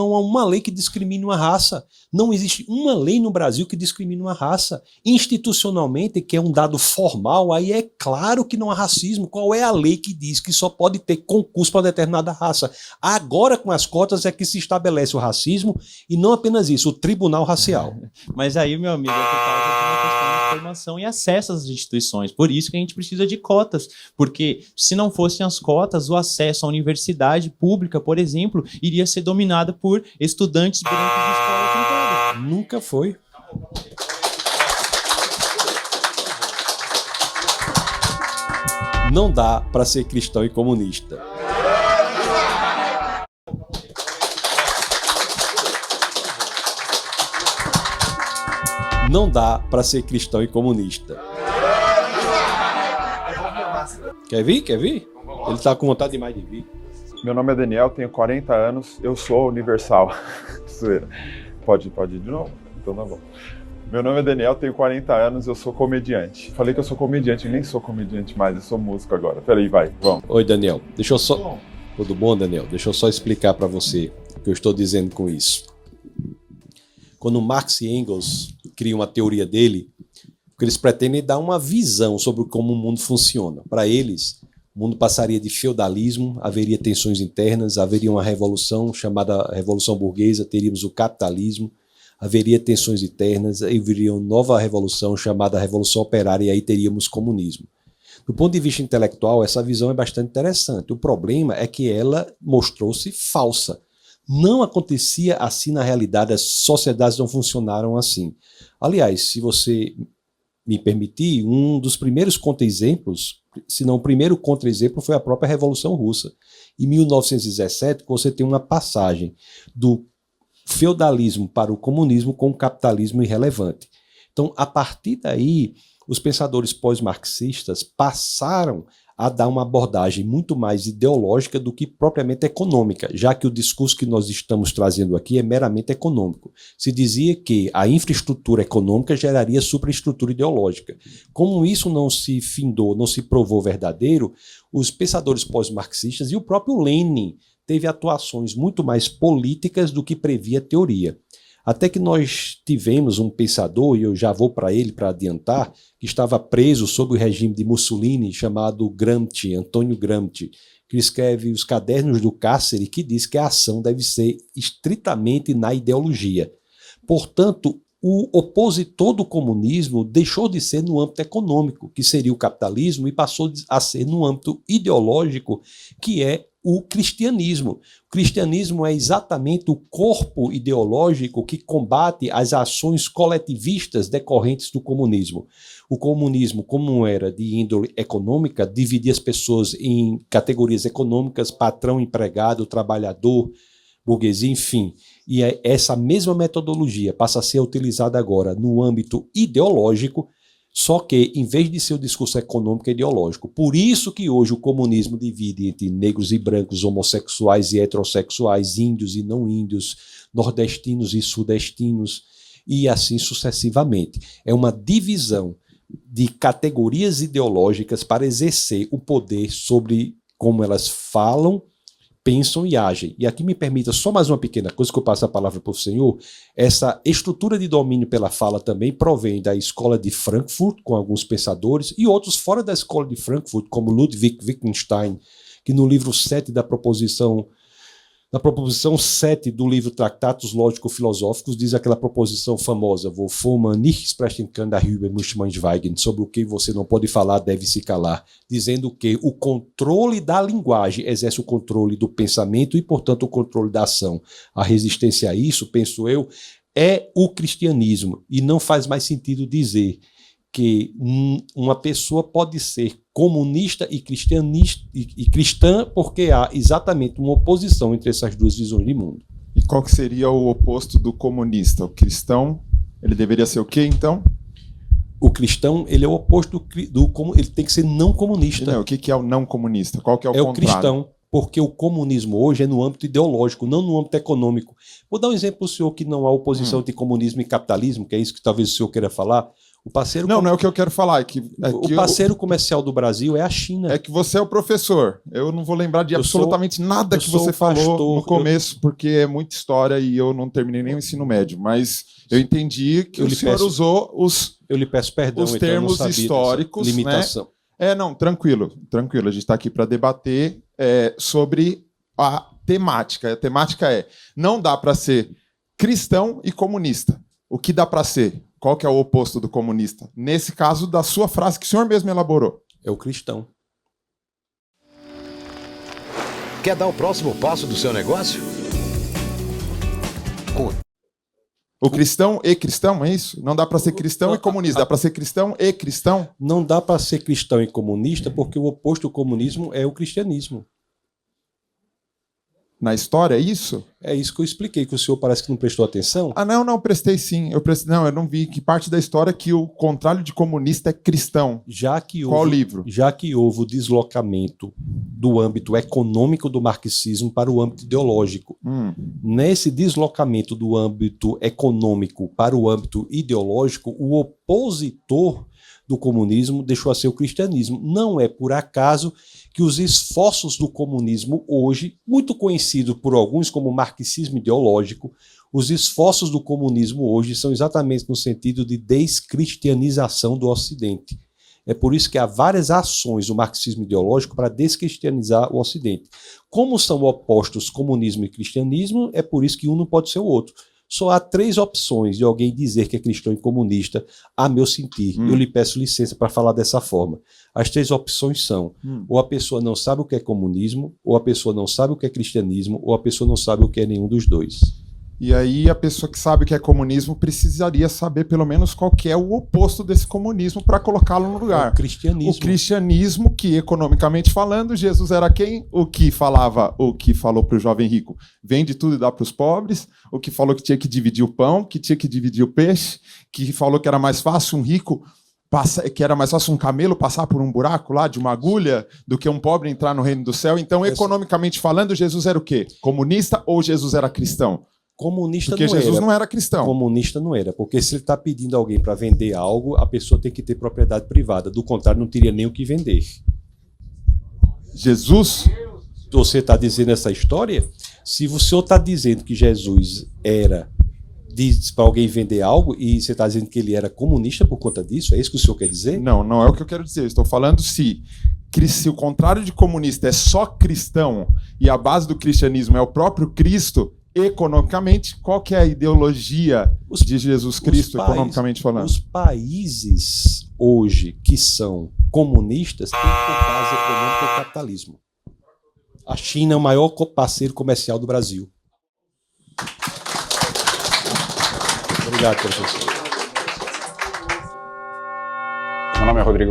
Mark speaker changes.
Speaker 1: Não há uma lei que discrimine uma raça. Não existe uma lei no Brasil que discrimine uma raça. Institucionalmente, que é um dado formal, aí é claro que não há racismo. Qual é a lei que diz que só pode ter concurso para determinada raça? Agora, com as cotas, é que se estabelece o racismo e não apenas isso, o tribunal racial.
Speaker 2: Mas aí, meu amigo, é por causa de uma questão de formação e acesso às instituições. Por isso que a gente precisa de cotas. Porque se não fossem as cotas, o acesso à universidade pública, por exemplo, iria ser dominado por estudantes brancos de escola privada.
Speaker 1: Nunca foi. Não dá para ser cristão e comunista. Não dá para ser cristão e comunista. Quer vir? Quer vir? Ele tá com vontade demais de vir.
Speaker 3: Meu nome é Daniel, tenho 40 anos, eu sou universal. Pode ir de novo? Então tá bom. Meu nome é Daniel, tenho 40 anos, eu sou comediante. Falei que eu sou comediante, nem sou comediante mais, eu sou músico agora. Peraí, vai, vamos.
Speaker 1: Oi, Daniel. Deixa eu só... Tudo bom, Daniel? Deixa eu só explicar para você o que eu estou dizendo com isso. Quando Marx e Engels criam a teoria dele, o que eles pretendem é dar uma visão sobre como o mundo funciona. Para eles, o mundo passaria de feudalismo, haveria tensões internas, haveria uma revolução chamada Revolução Burguesa, teríamos o capitalismo, haveria tensões internas, haveria uma nova revolução chamada Revolução Operária e aí teríamos comunismo. Do ponto de vista intelectual, essa visão é bastante interessante. O problema é que ela mostrou-se falsa. Não acontecia assim na realidade, as sociedades não funcionaram assim. Aliás, se você me permitir, um dos primeiros contra-exemplos, se não o primeiro contra-exemplo, foi a própria Revolução Russa. Em 1917, você tem uma passagem do feudalismo para o comunismo com o capitalismo irrelevante. Então, a partir daí, os pensadores pós-marxistas passaram a dar uma abordagem muito mais ideológica do que propriamente econômica, já que o discurso que nós estamos trazendo aqui é meramente econômico. Se dizia que a infraestrutura econômica geraria superestrutura ideológica. Como isso não se findou, não se provou verdadeiro, os pensadores pós-marxistas e o próprio Lenin teve atuações muito mais políticas do que previa a teoria. Até que nós tivemos um pensador, e eu já vou para ele para adiantar, que estava preso sob o regime de Mussolini, chamado Gramsci, Antônio Gramsci, que escreve Os Cadernos do Cárcere, que diz que a ação deve ser estritamente na ideologia. Portanto, o opositor do comunismo deixou de ser no âmbito econômico, que seria o capitalismo, e passou a ser no âmbito ideológico, que é o cristianismo. O cristianismo é exatamente o corpo ideológico que combate as ações coletivistas decorrentes do comunismo. O comunismo, como era de índole econômica, dividia as pessoas em categorias econômicas, patrão, empregado, trabalhador, burguesia, enfim. E essa mesma metodologia passa a ser utilizada agora no âmbito ideológico, só que, em vez de ser o discurso econômico e ideológico. Por isso que hoje o comunismo divide entre negros e brancos, homossexuais e heterossexuais, índios e não índios, nordestinos e sudestinos, e assim sucessivamente. É uma divisão de categorias ideológicas para exercer o poder sobre como elas falam, pensam e agem. E aqui me permita só mais uma pequena coisa que eu passo a palavra para o senhor. Essa estrutura de domínio pela fala também provém da escola de Frankfurt, com alguns pensadores, e outros fora da escola de Frankfurt, como Ludwig Wittgenstein, que no livro 7 da proposição 7 do livro Tratados Lógico-Filosóficos, diz aquela proposição famosa, wovon man nicht sprechen kann, darüber muss man schweigen, sobre o que você não pode falar, deve se calar, dizendo que o controle da linguagem exerce o controle do pensamento e, portanto, o controle da ação. A resistência a isso, penso eu, é o cristianismo, e não faz mais sentido dizer que uma pessoa pode ser comunista e cristã porque há exatamente uma oposição entre essas duas visões de mundo.
Speaker 3: E qual que seria o oposto do comunista? O cristão, ele deveria ser o quê, então?
Speaker 1: O cristão, ele é o oposto ele tem que ser não comunista.
Speaker 3: Não, o que é o não comunista? Qual que é o contrário?
Speaker 1: É o cristão, porque o comunismo hoje é no âmbito ideológico, não no âmbito econômico. Vou dar um exemplo para o senhor que não há oposição entre comunismo e capitalismo, que é isso que talvez o senhor queira falar. O parceiro
Speaker 4: Não é o que eu quero falar.
Speaker 1: o parceiro comercial do Brasil é a China.
Speaker 4: É que você é o professor. Eu não vou lembrar de absolutamente nada que você falou no começo, porque é muita história e eu não terminei nem o ensino médio. Mas eu entendi que o senhor usou
Speaker 1: eu lhe peço perdão,
Speaker 4: os termos históricos,
Speaker 1: limitação.
Speaker 4: Né? Não, tranquilo. A gente está aqui para debater sobre a temática. A temática não dá para ser cristão e comunista. O que dá para ser? Qual que é o oposto do comunista? Nesse caso, da sua frase que o senhor mesmo elaborou.
Speaker 1: É o cristão.
Speaker 5: Quer dar o próximo passo do seu negócio?
Speaker 4: O cristão e cristão, é isso? Não dá para ser cristão e comunista. Dá para ser cristão e cristão?
Speaker 1: Não dá para ser cristão e comunista porque o oposto do comunismo é o cristianismo.
Speaker 4: Na história, é isso?
Speaker 1: É isso que eu expliquei, que o senhor parece que não prestou atenção.
Speaker 4: Não, prestei sim. Eu não vi que parte da história que o contrário de comunista é cristão. Qual livro?
Speaker 1: Já que houve o deslocamento do âmbito econômico do marxismo para o âmbito ideológico. Nesse deslocamento do âmbito econômico para o âmbito ideológico, o opositor do comunismo deixou a ser o cristianismo. Não é por acaso que os esforços do comunismo hoje, muito conhecido por alguns como marxismo ideológico, os esforços do comunismo hoje são exatamente no sentido de descristianização do Ocidente. É por isso que há várias ações do marxismo ideológico para descristianizar o Ocidente. Como são opostos comunismo e cristianismo, é por isso que um não pode ser o outro. Só há 3 opções de alguém dizer que é cristão e comunista, a meu sentir. Eu lhe peço licença para falar dessa forma. As 3 opções são: ou a pessoa não sabe o que é comunismo, ou a pessoa não sabe o que é cristianismo, ou a pessoa não sabe o que é nenhum dos dois.
Speaker 4: E aí a pessoa que sabe o que é comunismo precisaria saber pelo menos qual que é o oposto desse comunismo para colocá-lo no lugar.
Speaker 1: O cristianismo.
Speaker 4: O cristianismo, que economicamente falando, Jesus era quem? O que falou para o jovem rico: vende tudo e dá para os pobres. O que falou que tinha que dividir o pão, que tinha que dividir o peixe, que falou que era mais fácil um rico que era mais fácil um camelo passar por um buraco lá de uma agulha do que um pobre entrar no reino do céu. Então, economicamente falando, Jesus era o quê? Comunista ou Jesus era cristão?
Speaker 1: Comunista
Speaker 4: porque
Speaker 1: não era.
Speaker 4: Jesus não era cristão.
Speaker 1: Comunista não era, porque se ele está pedindo alguém para vender algo, a pessoa tem que ter propriedade privada. Do contrário, não teria nem o que vender.
Speaker 4: Jesus?
Speaker 1: Você está dizendo essa história? Se o senhor está dizendo que Jesus era para alguém vender algo e você está dizendo que ele era comunista por conta disso, é isso que o senhor quer dizer?
Speaker 4: Não é o que eu quero dizer. Eu estou falando se o contrário de comunista é só cristão e a base do cristianismo é o próprio Cristo. Economicamente, qual que é a ideologia de Jesus Cristo, economicamente falando?
Speaker 1: Os países hoje que são comunistas têm por base econômica o capitalismo. A China é o maior parceiro comercial do Brasil. Obrigado, professor.
Speaker 6: Meu nome é Rodrigo.